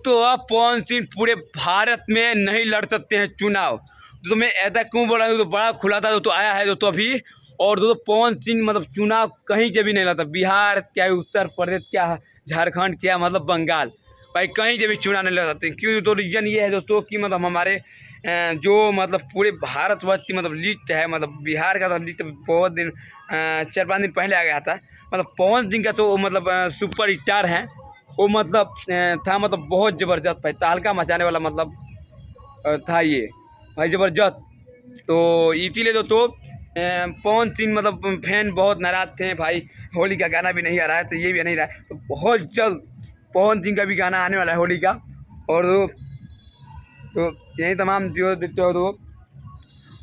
तो अब पवन सिंह पूरे भारत में नहीं लड़ सकते हैं चुनाव। तो मैं ऐसा क्यों बोल रहा हूँ? तो बड़ा खुला था तो आया है तो अभी। और तो पवन सिंह मतलब चुनाव कहीं से भी नहीं लड़ता। बिहार क्या, उत्तर प्रदेश क्या, झारखंड क्या, मतलब बंगाल, भाई कहीं से भी चुनाव नहीं लड़ सकते। क्यों? तो रीजन ये है दोस्तों कि मतलब हमारे जो मतलब पूरे भारतवर्ष की मतलब लिस्ट है, मतलब बिहार का तो लिस्ट बहुत दिन 4-5 दिन पहले आ गया था। मतलब पवन सिंह का तो मतलब सुपर स्टार है वो, मतलब था मतलब बहुत ज़बरदस्त भाई, तहलका मचाने वाला मतलब था ये भाई, ज़बरदस्त। तो इसीलिए तो पवन सिंह मतलब फैन बहुत नाराज़ थे भाई। होली का गाना भी नहीं आ रहा है तो ये भी नहीं रहा है, तो बहुत जल्द पवन सिंह का भी गाना आने वाला है होली का। और तो यही तमाम जो दो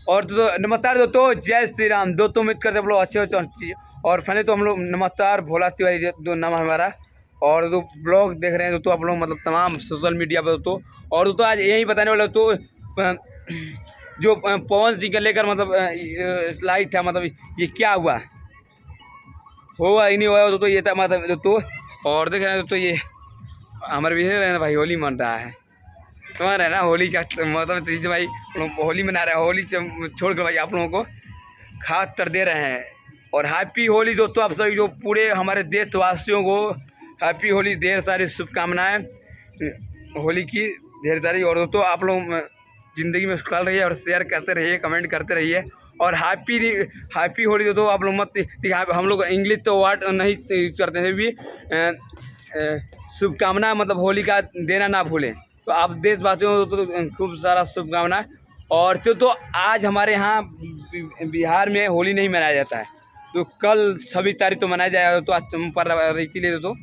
और तो नमस्कार दोस्तों, जय श्री राम दोस्तों। उम्मीद करते हम लोग अच्छे अच्छे। और फैनली तो हम लोग नमस्कार भोला तिवारी दो नाम हमारा। और जो ब्लॉग देख रहे हैं दोस्तों आप लोग, मतलब तमाम सोशल मीडिया पर दोस्तों। और दोस्तों आज यही बताने वाला तो जो पवन सिंह को लेकर मतलब लाइट है, मतलब ये क्या हुआ होगा ही नहीं हुआ दोस्तों, ये था मतलब दोस्तों। और देख रहे हैं दोस्तों ये हमारे भी है ना भाई, होली मन रहा है तुम्हारा है ना, होली का मतलब भाई होली मना रहे हैं। होली से छोड़ कर भाई आप लोगों को खास कर दे रहे हैं। और हैप्पी होली दोस्तों आप सभी जो पूरे हमारे देशवासियों को हैप्पी होली, ढेर सारी शुभकामनाएं होली की, ढेर सारी। और दोस्तों आप लोग ज़िंदगी में खुशहाल रहिए और शेयर करते रहिए, कमेंट करते रहिए। और हैप्पी होली दोस्तों आप लोग मत, हम लोग इंग्लिश तो वर्ड नहीं यूज करते हैं भी, शुभकामना मतलब होली का देना ना भूलें। तो आप देशवासियों को तो खूब सारा शुभकामनाएं। और तो आज हमारे यहाँ बिहार में होली नहीं मनाया जाता है, तो कल 26 तारीख तो मनाया जाएगा। तो आज पर इसीलिए तो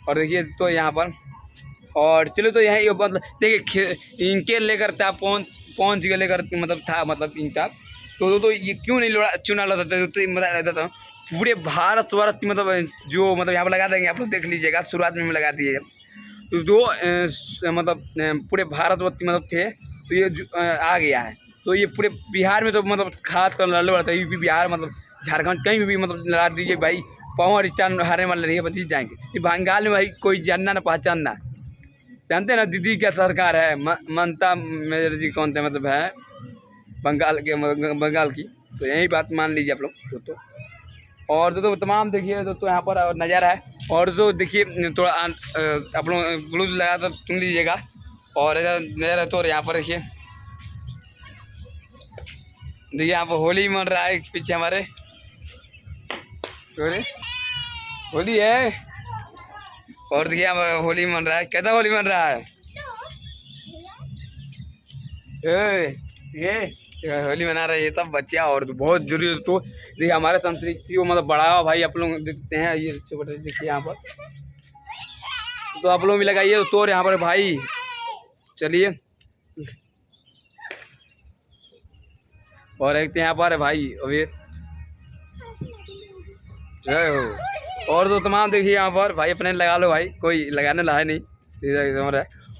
और देखिए तो यहाँ पर। और चलो तो यही मतलब देखिए इनके लेकर था पवन जी के लेकर मतलब था मतलब इनका तो ये क्यों नहीं चुनाव लड़ सकते? तो बता देता हूँ पूरे भारतवर्ष की मतलब जो मतलब यहाँ पर लगा देंगे आप लोग, देख लीजिएगा शुरुआत में लगा दिए तो जो मतलब पूरे भारतवर्ष की मतलब थे तो ये आ गया है। तो ये पूरे बिहार में तो मतलब खास कर लड़ रहा था, यूपी बिहार मतलब झारखंड कहीं भी मतलब लड़ा दीजिए भाई, पावर स्टार हारने वाले नहीं है, जीत जाएंगे। ये बंगाल में भाई कोई जानना ना पहचानना, जानते हैं ना दीदी क्या सरकार है, ममता बनर्जी कौन थे मतलब है बंगाल की। तो यही बात मान लीजिए आप लोग दोस्तों। और तो तमाम देखिए दोस्तों यहाँ पर नज़ारा है। और जो देखिए थोड़ा आप लोग ब्लूटूथ लगा तो सुन लीजिएगा। और नज़ारा तो यहाँ पर देखिए यहाँ पर होली मन रहा है पीछे हमारे, होली है। और देखिए यहाँ होली मन रहा है, कैसा होली मन रहा है ये होली मना रहे हैं सब बच्चे। और तो बहुत जरूरी तो देखिए हमारे संस्कृति को मतलब बढ़ावा भाई आप लोग देखते हैं ये देखिए यहाँ पर, तो आप लोग भी लगाइए तो यहाँ पर भाई। चलिए और एक यहाँ पर है भाई अभी जय हो। और तो तमाम देखिए यहाँ पर भाई अपने लगा लो भाई, कोई लगाने ला है नहीं।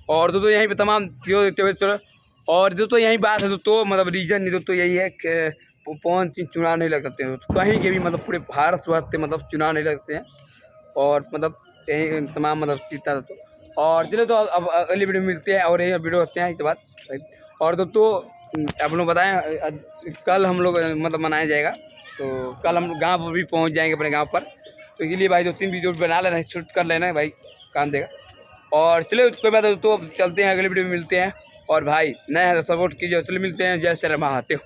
और तो यहीं पे तमाम और जो तो यही बात है तो मतलब रीजन नहीं तो यही है कि पवन सिंह चुनाव नहीं लग सकते हैं कहीं के भी, मतलब पूरे भारत वर्ष मतलब चुनाव नहीं लगते हैं। और मतलब यही तमाम मतलब चीज़ तो। और चलो तो अब अगली वीडियो मिलते हैं और यही वीडियो होते हैं इसके बाद। और तो आप लोग बताएं कल हम लोग मतलब मनाया जाएगा, तो कल हम गाँव पर भी पहुँच जाएंगे अपने गाँव पर। तो इसलिए भाई 2-3 वीडियो बना लेना, शूट कर लेना भाई, काम देगा। और चलिए कोई बात है तो चलते हैं, अगली वीडियो में मिलते हैं। और भाई नए हैं तो सपोर्ट कीजिए। चलिए मिलते हैं, जय श्री राम, आते हो।